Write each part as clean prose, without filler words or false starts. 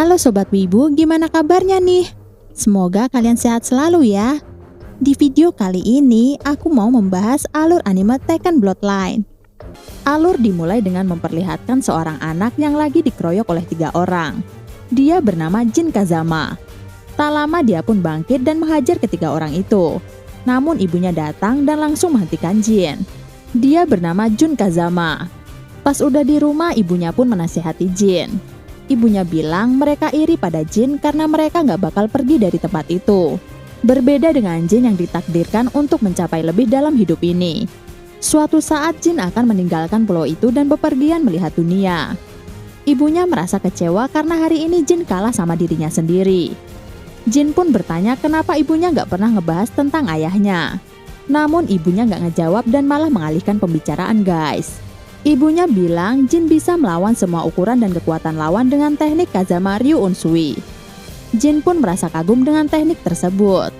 Halo Sobat Wibu, gimana kabarnya nih? Semoga kalian sehat selalu ya. Di video kali ini, aku mau membahas alur anime Tekken Bloodline. Alur dimulai dengan memperlihatkan seorang anak yang lagi dikeroyok oleh 3 orang. Dia bernama Jin Kazama. Tak lama dia pun bangkit dan menghajar ketiga orang itu. Namun ibunya datang dan langsung menghentikan Jin. Dia bernama Jun Kazama. Pas udah di rumah, ibunya pun menasihati Jin. Ibunya bilang mereka iri pada Jin karena mereka nggak bakal pergi dari tempat itu. Berbeda dengan Jin yang ditakdirkan untuk mencapai lebih dalam hidup ini. Suatu saat Jin akan meninggalkan pulau itu dan bepergian melihat dunia. Ibunya merasa kecewa karena hari ini Jin kalah sama dirinya sendiri. Jin pun bertanya kenapa ibunya nggak pernah ngebahas tentang ayahnya. Namun ibunya nggak ngejawab dan malah mengalihkan pembicaraan guys. Ibunya bilang Jin bisa melawan semua ukuran dan kekuatan lawan dengan teknik Kazama Ryu Unsui. Jin pun merasa kagum dengan teknik tersebut.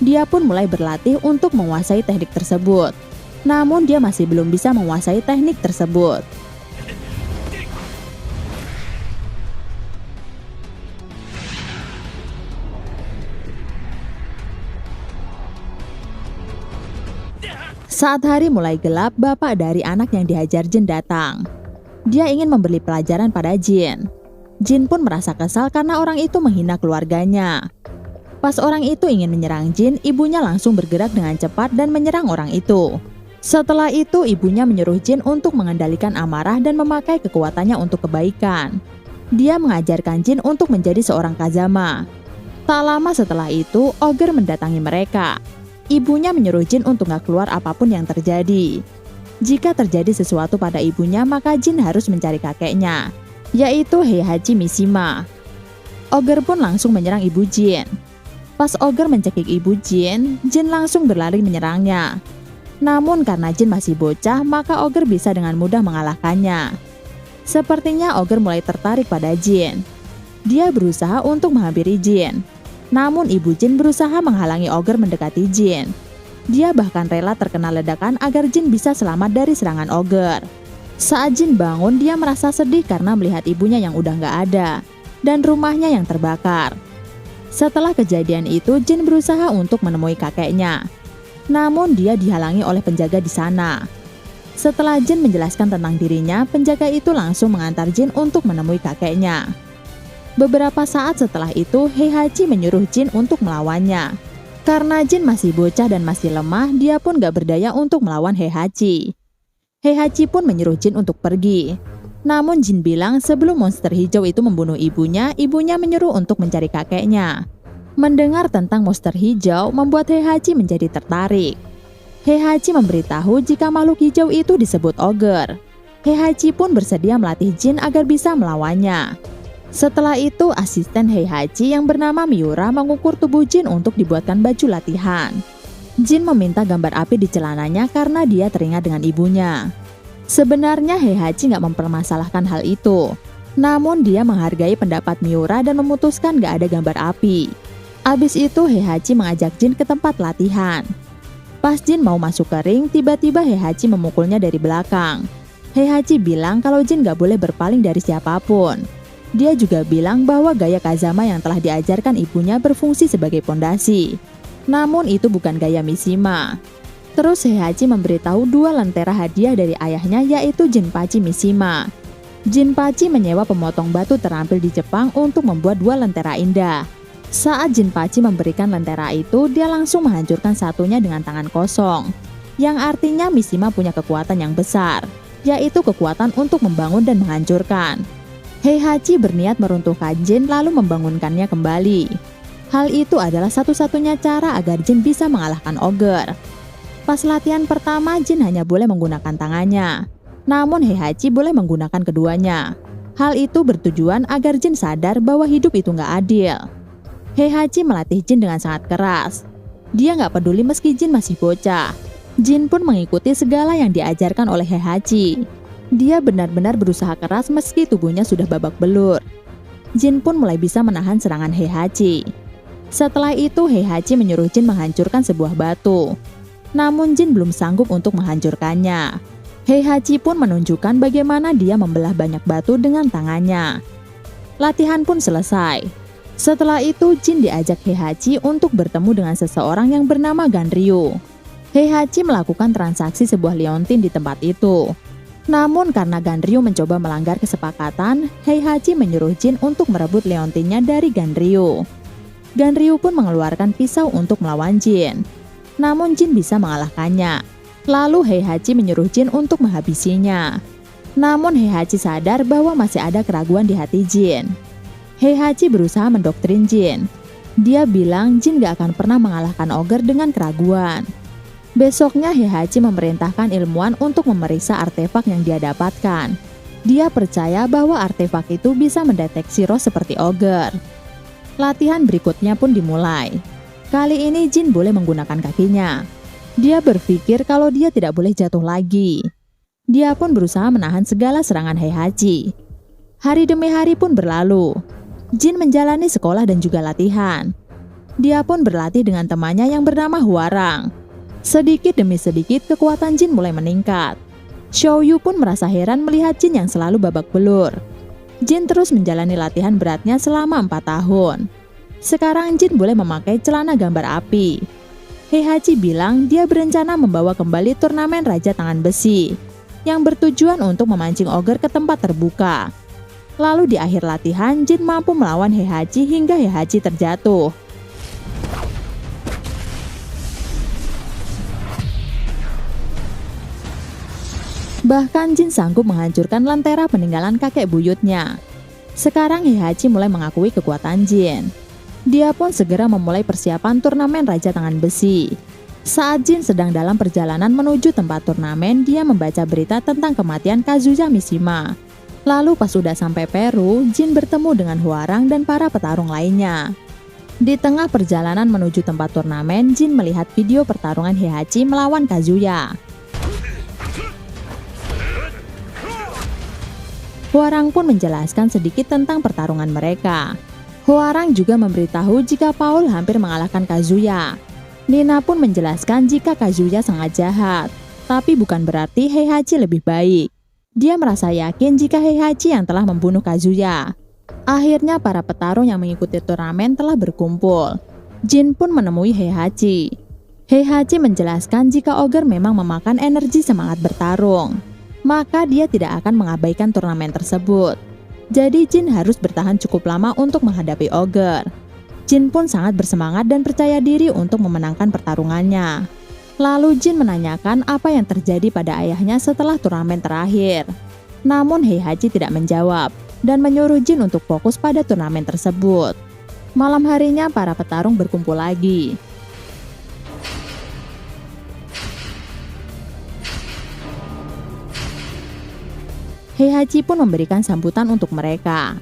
Dia pun mulai berlatih untuk menguasai teknik tersebut. Namun dia masih belum bisa menguasai teknik tersebut. Saat hari mulai gelap, bapak dari anak yang dihajar Jin datang. Dia ingin memberi pelajaran pada Jin. Jin pun merasa kesal karena orang itu menghina keluarganya. Pas orang itu ingin menyerang Jin, ibunya langsung bergerak dengan cepat dan menyerang orang itu. Setelah itu, ibunya menyuruh Jin untuk mengendalikan amarah dan memakai kekuatannya untuk kebaikan. Dia mengajarkan Jin untuk menjadi seorang Kazama. Tak lama setelah itu, Ogre mendatangi mereka. Ibunya menyuruh Jin untuk gak keluar apapun yang terjadi. Jika terjadi sesuatu pada ibunya, maka Jin harus mencari kakeknya, yaitu Heihachi Mishima. Ogre pun langsung menyerang ibu Jin. Pas Ogre mencekik ibu Jin, Jin langsung berlari menyerangnya. Namun karena Jin masih bocah, maka Ogre bisa dengan mudah mengalahkannya. Sepertinya Ogre mulai tertarik pada Jin. Dia berusaha untuk menghampiri Jin. Namun ibu Jin berusaha menghalangi Ogre mendekati Jin. Dia bahkan rela terkena ledakan agar Jin bisa selamat dari serangan Ogre. Saat Jin bangun, dia merasa sedih karena melihat ibunya yang udah gak ada, dan rumahnya yang terbakar. Setelah kejadian itu, Jin berusaha untuk menemui kakeknya. Namun dia dihalangi oleh penjaga di sana. Setelah Jin menjelaskan tentang dirinya, penjaga itu langsung mengantar Jin untuk menemui kakeknya. Beberapa saat setelah itu, Heihachi menyuruh Jin untuk melawannya. Karena Jin masih bocah dan masih lemah, dia pun gak berdaya untuk melawan Heihachi. Heihachi pun menyuruh Jin untuk pergi. Namun Jin bilang sebelum monster hijau itu membunuh ibunya, ibunya menyuruh untuk mencari kakeknya. Mendengar tentang monster hijau membuat Heihachi menjadi tertarik. Heihachi memberitahu jika makhluk hijau itu disebut Ogre. Heihachi pun bersedia melatih Jin agar bisa melawannya. Setelah itu, asisten Heihachi yang bernama Miura mengukur tubuh Jin untuk dibuatkan baju latihan. Jin meminta gambar api di celananya karena dia teringat dengan ibunya. Sebenarnya Heihachi nggak mempermasalahkan hal itu. Namun dia menghargai pendapat Miura dan memutuskan nggak ada gambar api. Abis itu Heihachi mengajak Jin ke tempat latihan. Pas Jin mau masuk ke ring, tiba-tiba Heihachi memukulnya dari belakang. Heihachi bilang kalau Jin nggak boleh berpaling dari siapapun. Dia juga bilang bahwa gaya Kazama yang telah diajarkan ibunya berfungsi sebagai pondasi. Namun itu bukan gaya Mishima. Terus Heihachi memberitahu 2 lentera hadiah dari ayahnya, yaitu Jinpachi Mishima. Jinpachi menyewa pemotong batu terampil di Jepang untuk membuat 2 lentera indah. Saat Jinpachi memberikan lentera itu, dia langsung menghancurkan satunya dengan tangan kosong. Yang artinya Mishima punya kekuatan yang besar, yaitu kekuatan untuk membangun dan menghancurkan. Heihachi berniat meruntuhkan Jin lalu membangunkannya kembali. Hal itu adalah satu-satunya cara agar Jin bisa mengalahkan Ogre. Pas latihan pertama, Jin hanya boleh menggunakan tangannya. Namun Heihachi boleh menggunakan keduanya. Hal itu bertujuan agar Jin sadar bahwa hidup itu nggak adil. Heihachi melatih Jin dengan sangat keras. Dia nggak peduli meski Jin masih bocah. Jin pun mengikuti segala yang diajarkan oleh Heihachi. Dia benar-benar berusaha keras meski tubuhnya sudah babak belur. Jin pun mulai bisa menahan serangan Heihachi. Setelah itu Heihachi menyuruh Jin menghancurkan sebuah batu. Namun Jin belum sanggup untuk menghancurkannya. Heihachi pun menunjukkan bagaimana dia membelah banyak batu dengan tangannya. Latihan pun selesai. Setelah itu Jin diajak Heihachi untuk bertemu dengan seseorang yang bernama Ganryu. Heihachi melakukan transaksi sebuah liontin di tempat itu. Namun karena Ganryu mencoba melanggar kesepakatan, Heihachi menyuruh Jin untuk merebut leontinnya dari Ganryu. Ganryu pun mengeluarkan pisau untuk melawan Jin. Namun Jin bisa mengalahkannya. Lalu Heihachi menyuruh Jin untuk menghabisinya. Namun Heihachi sadar bahwa masih ada keraguan di hati Jin. Heihachi berusaha mendoktrin Jin. Dia bilang Jin gak akan pernah mengalahkan ogre dengan keraguan. Besoknya Heihachi memerintahkan ilmuwan untuk memeriksa artefak yang dia dapatkan. Dia percaya bahwa artefak itu bisa mendeteksi roh seperti ogre. Latihan berikutnya pun dimulai. Kali ini Jin boleh menggunakan kakinya. Dia berpikir kalau dia tidak boleh jatuh lagi. Dia pun berusaha menahan segala serangan Heihachi. Hari demi hari pun berlalu. Jin menjalani sekolah dan juga latihan. Dia pun berlatih dengan temannya yang bernama Hwarang. Sedikit demi sedikit kekuatan Jin mulai meningkat. Xiaoyu pun merasa heran melihat Jin yang selalu babak belur. Jin terus menjalani latihan beratnya selama 4 tahun. Sekarang Jin boleh memakai celana gambar api. Heihachi bilang dia berencana membawa kembali turnamen Raja Tangan Besi yang bertujuan untuk memancing ogre ke tempat terbuka. Lalu di akhir latihan, Jin mampu melawan Heihachi hingga Heihachi terjatuh. Bahkan Jin sanggup menghancurkan lentera peninggalan kakek buyutnya. Sekarang Heihachi mulai mengakui kekuatan Jin. Dia pun segera memulai persiapan turnamen Raja Tangan Besi. Saat Jin sedang dalam perjalanan menuju tempat turnamen, dia membaca berita tentang kematian Kazuya Mishima. Lalu pas sudah sampai Peru, Jin bertemu dengan Hwarang dan para petarung lainnya. Di tengah perjalanan menuju tempat turnamen, Jin melihat video pertarungan Heihachi melawan Kazuya. Hwarang pun menjelaskan sedikit tentang pertarungan mereka. Hwarang juga memberitahu jika Paul hampir mengalahkan Kazuya. Nina pun menjelaskan jika Kazuya sangat jahat, tapi bukan berarti Heihachi lebih baik. Dia merasa yakin jika Heihachi yang telah membunuh Kazuya. Akhirnya para petarung yang mengikuti turnamen telah berkumpul. Jin pun menemui Heihachi. Heihachi menjelaskan jika ogre memang memakan energi semangat bertarung, maka dia tidak akan mengabaikan turnamen tersebut. Jadi Jin harus bertahan cukup lama untuk menghadapi ogre. Jin pun sangat bersemangat dan percaya diri untuk memenangkan pertarungannya. Lalu Jin menanyakan apa yang terjadi pada ayahnya setelah turnamen terakhir. Namun Heihachi tidak menjawab dan menyuruh Jin untuk fokus pada turnamen tersebut. Malam harinya para petarung berkumpul lagi. Heihachi pun memberikan sambutan untuk mereka.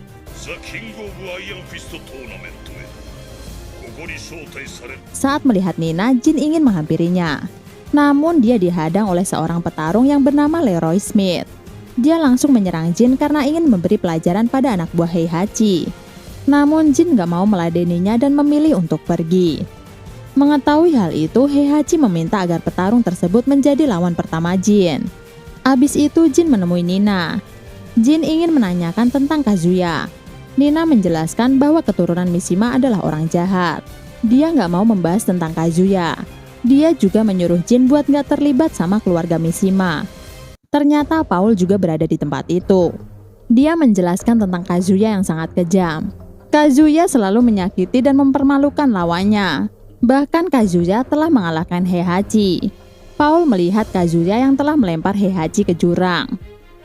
Saat melihat Nina, Jin ingin menghampirinya. Namun dia dihadang oleh seorang petarung yang bernama Leroy Smith. Dia langsung menyerang Jin karena ingin memberi pelajaran pada anak buah Heihachi. Namun Jin gak mau meladeninya dan memilih untuk pergi. Mengetahui hal itu, Heihachi meminta agar petarung tersebut menjadi lawan pertama Jin. Abis itu Jin menemui Nina. Jin ingin menanyakan tentang Kazuya. Nina menjelaskan bahwa keturunan Mishima adalah orang jahat. Dia nggak mau membahas tentang Kazuya. Dia juga menyuruh Jin buat nggak terlibat sama keluarga Mishima. Ternyata Paul juga berada di tempat itu. Dia menjelaskan tentang Kazuya yang sangat kejam. Kazuya selalu menyakiti dan mempermalukan lawannya. Bahkan Kazuya telah mengalahkan Heihachi. Paul melihat Kazuya yang telah melempar Heihachi ke jurang.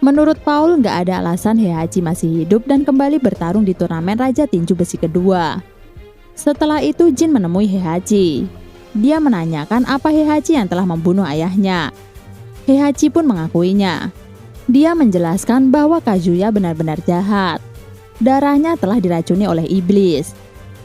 Menurut Paul, nggak ada alasan Heihachi masih hidup dan kembali bertarung di turnamen Raja Tinju Besi kedua. Setelah itu Jin menemui Heihachi. Dia menanyakan apa Heihachi yang telah membunuh ayahnya. Heihachi pun mengakuinya. Dia menjelaskan bahwa Kazuya benar-benar jahat. Darahnya telah diracuni oleh iblis.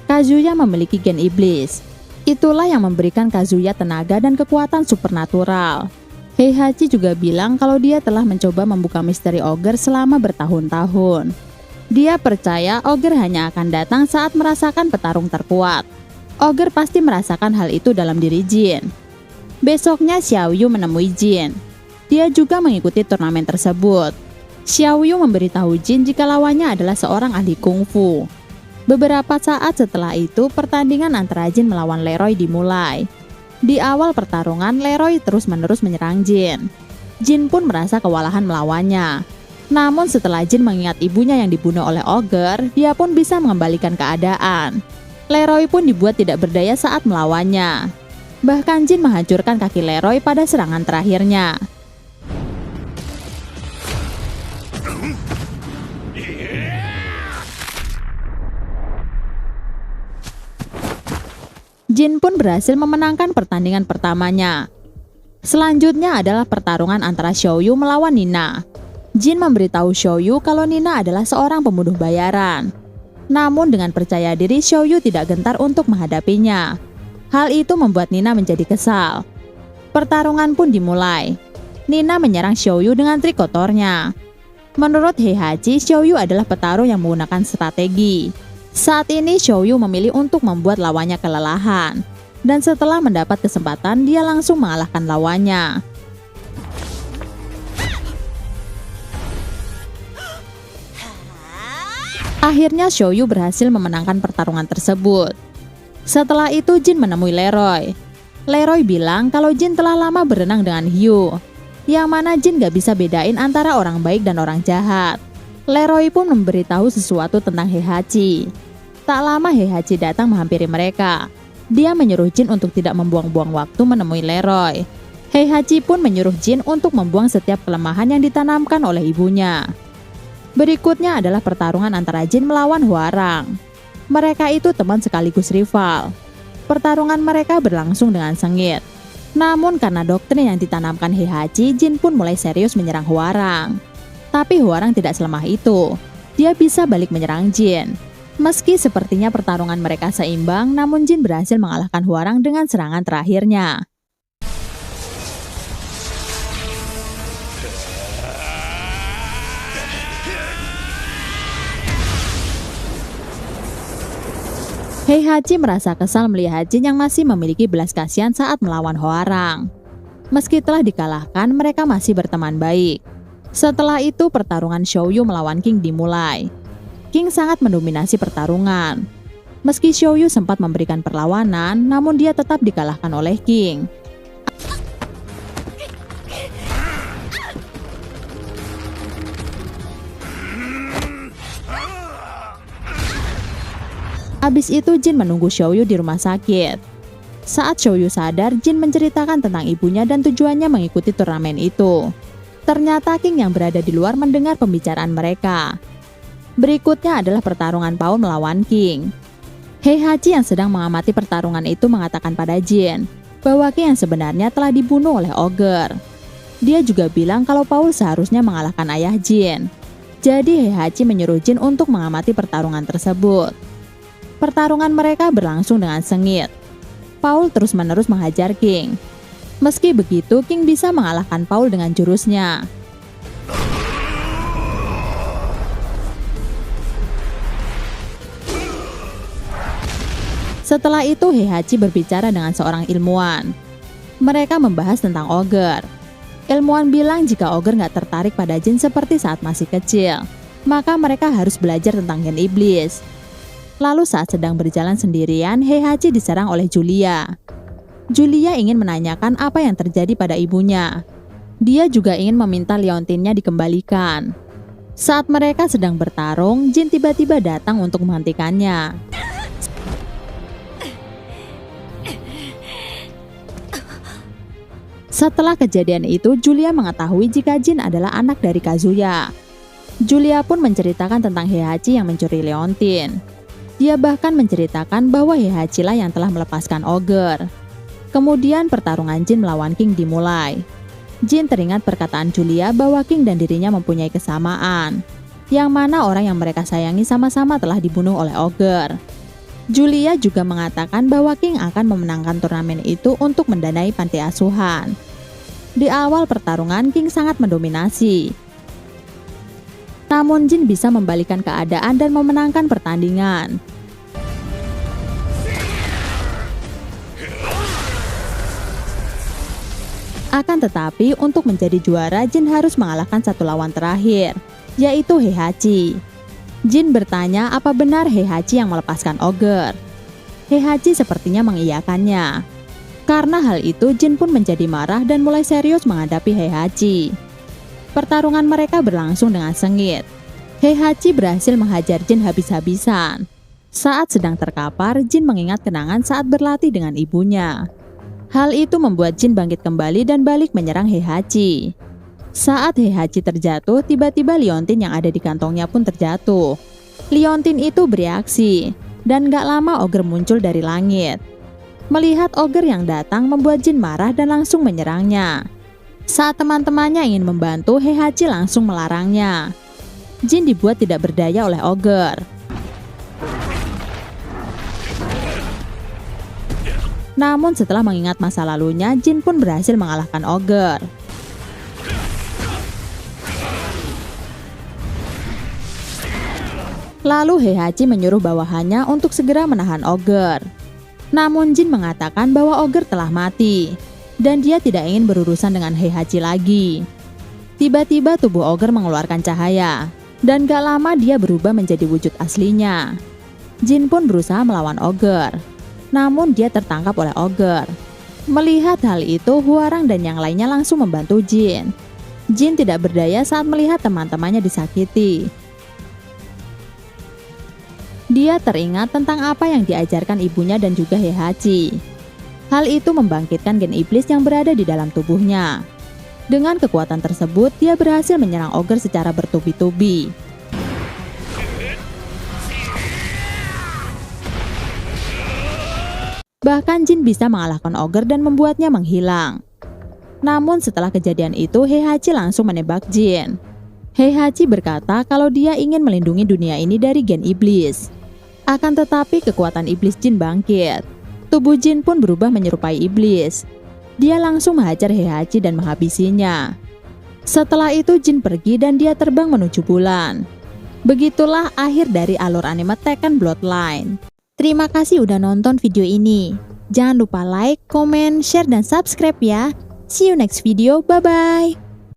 Kazuya memiliki gen iblis. Itulah yang memberikan Kazuya tenaga dan kekuatan supernatural. Heihachi juga bilang kalau dia telah mencoba membuka misteri ogre selama bertahun-tahun. Dia percaya ogre hanya akan datang saat merasakan petarung terkuat. Ogre pasti merasakan hal itu dalam diri Jin. Besoknya Xiaoyu menemui Jin. Dia juga mengikuti turnamen tersebut. Xiao Yu memberitahu Jin jika lawannya adalah seorang ahli kungfu. Beberapa saat setelah itu, pertandingan antara Jin melawan Leroy dimulai. Di awal pertarungan, Leroy terus-menerus menyerang Jin. Jin pun merasa kewalahan melawannya. Namun setelah Jin mengingat ibunya yang dibunuh oleh Ogre, dia pun bisa mengembalikan keadaan. Leroy pun dibuat tidak berdaya saat melawannya. Bahkan Jin menghancurkan kaki Leroy pada serangan terakhirnya. Jin pun berhasil memenangkan pertandingan pertamanya. Selanjutnya adalah pertarungan antara Xiao Yu melawan Nina. Jin memberitahu Xiao Yu kalau Nina adalah seorang pembunuh bayaran. Namun dengan percaya diri, Xiao Yu tidak gentar untuk menghadapinya. Hal itu membuat Nina menjadi kesal. Pertarungan pun dimulai. Nina menyerang Xiao Yu dengan trik kotornya. Menurut Heihachi, Xiao Yu adalah petarung yang menggunakan strategi. Saat ini Xiao Yu memilih untuk membuat lawannya kelelahan. Dan setelah mendapat kesempatan, dia langsung mengalahkan lawannya. Akhirnya Xiao Yu berhasil memenangkan pertarungan tersebut. Setelah itu Jin menemui Leroy. Leroy bilang kalau Jin telah lama berenang dengan hiu, yang mana Jin gak bisa bedain antara orang baik dan orang jahat. Leroy pun memberitahu sesuatu tentang Heihachi. Tak lama Heihachi datang menghampiri mereka. Dia menyuruh Jin untuk tidak membuang-buang waktu menemui Leroy. Heihachi pun menyuruh Jin untuk membuang setiap kelemahan yang ditanamkan oleh ibunya. Berikutnya adalah pertarungan antara Jin melawan Hwoarang. Mereka itu teman sekaligus rival. Pertarungan mereka berlangsung dengan sengit. Namun karena doktrin yang ditanamkan Heihachi, Jin pun mulai serius menyerang Hwoarang. Tapi Hwoarang tidak selemah itu. Dia bisa balik menyerang Jin. Meski sepertinya pertarungan mereka seimbang, namun Jin berhasil mengalahkan Hwoarang dengan serangan terakhirnya. Heihachi merasa kesal melihat Jin yang masih memiliki belas kasihan saat melawan Hwoarang. Meski telah dikalahkan, mereka masih berteman baik. Setelah itu, pertarungan Xiao Yu melawan King dimulai. King sangat mendominasi pertarungan. Meski Xiao Yu sempat memberikan perlawanan, namun dia tetap dikalahkan oleh King. Habis itu Jin menunggu Xiao Yu di rumah sakit. Saat Xiao Yu sadar, Jin menceritakan tentang ibunya dan tujuannya mengikuti turnamen itu. Ternyata King yang berada di luar mendengar pembicaraan mereka. Berikutnya adalah pertarungan Paul melawan King. Heihachi yang sedang mengamati pertarungan itu mengatakan pada Jin bahwa King yang sebenarnya telah dibunuh oleh Ogre. Dia juga bilang kalau Paul seharusnya mengalahkan ayah Jin. Jadi Heihachi menyuruh Jin untuk mengamati pertarungan tersebut. Pertarungan mereka berlangsung dengan sengit. Paul terus-menerus menghajar King. Meski begitu, King bisa mengalahkan Paul dengan jurusnya. Setelah itu Heihachi berbicara dengan seorang ilmuwan. Mereka membahas tentang Ogre. Ilmuwan bilang jika Ogre nggak tertarik pada Jin seperti saat masih kecil, maka mereka harus belajar tentang gen iblis. Lalu saat sedang berjalan sendirian, Heihachi diserang oleh Julia. Julia ingin menanyakan apa yang terjadi pada ibunya. Dia juga ingin meminta liontinnya dikembalikan. Saat mereka sedang bertarung, Jin tiba-tiba datang untuk menghentikannya. Setelah kejadian itu, Julia mengetahui jika Jin adalah anak dari Kazuya. Julia pun menceritakan tentang Heihachi yang mencuri leontin. Dia bahkan menceritakan bahwa Heihachi lah yang telah melepaskan Ogre. Kemudian pertarungan Jin melawan King dimulai. Jin teringat perkataan Julia bahwa King dan dirinya mempunyai kesamaan, yang mana orang yang mereka sayangi sama-sama telah dibunuh oleh Ogre. Julia juga mengatakan bahwa King akan memenangkan turnamen itu untuk mendanai panti asuhan. Di awal pertarungan, King sangat mendominasi. Namun Jin bisa membalikan keadaan dan memenangkan pertandingan. Akan tetapi, untuk menjadi juara, Jin harus mengalahkan satu lawan terakhir, yaitu Heihachi. Jin bertanya apa benar Heihachi yang melepaskan ogre. Heihachi sepertinya mengiyakannya. Karena hal itu, Jin pun menjadi marah dan mulai serius menghadapi Heihachi. Pertarungan mereka berlangsung dengan sengit. Heihachi berhasil menghajar Jin habis-habisan. Saat sedang terkapar, Jin mengingat kenangan saat berlatih dengan ibunya. Hal itu membuat Jin bangkit kembali dan balik menyerang Heihachi. Saat Heihachi terjatuh, tiba-tiba liontin yang ada di kantongnya pun terjatuh. Liontin itu bereaksi, dan gak lama ogre muncul dari langit. Melihat ogre yang datang membuat Jin marah dan langsung menyerangnya. Saat teman-temannya ingin membantu, Heihachi langsung melarangnya. Jin dibuat tidak berdaya oleh ogre. Namun setelah mengingat masa lalunya, Jin pun berhasil mengalahkan ogre. Lalu Heihachi menyuruh bawahannya untuk segera menahan ogre. Namun Jin mengatakan bahwa ogre telah mati, dan dia tidak ingin berurusan dengan Heihachi lagi. Tiba-tiba tubuh ogre mengeluarkan cahaya, dan gak lama dia berubah menjadi wujud aslinya. Jin pun berusaha melawan ogre, namun dia tertangkap oleh ogre. Melihat hal itu, Hwoarang dan yang lainnya langsung membantu Jin. Jin tidak berdaya saat melihat teman-temannya disakiti. Dia teringat tentang apa yang diajarkan ibunya dan juga Heihachi. Hal itu membangkitkan gen iblis yang berada di dalam tubuhnya. Dengan kekuatan tersebut, dia berhasil menyerang ogre secara bertubi-tubi. Bahkan Jin bisa mengalahkan ogre dan membuatnya menghilang. Namun setelah kejadian itu, Heihachi langsung menembak Jin. Heihachi berkata kalau dia ingin melindungi dunia ini dari gen iblis. Akan tetapi kekuatan iblis Jin bangkit. Tubuh Jin pun berubah menyerupai iblis. Dia langsung menghajar Heihachi dan menghabisinya. Setelah itu Jin pergi dan dia terbang menuju bulan. Begitulah akhir dari alur anime Tekken Bloodline. Terima kasih udah nonton video ini. Jangan lupa like, comment, share, dan subscribe ya. See you next video, bye-bye.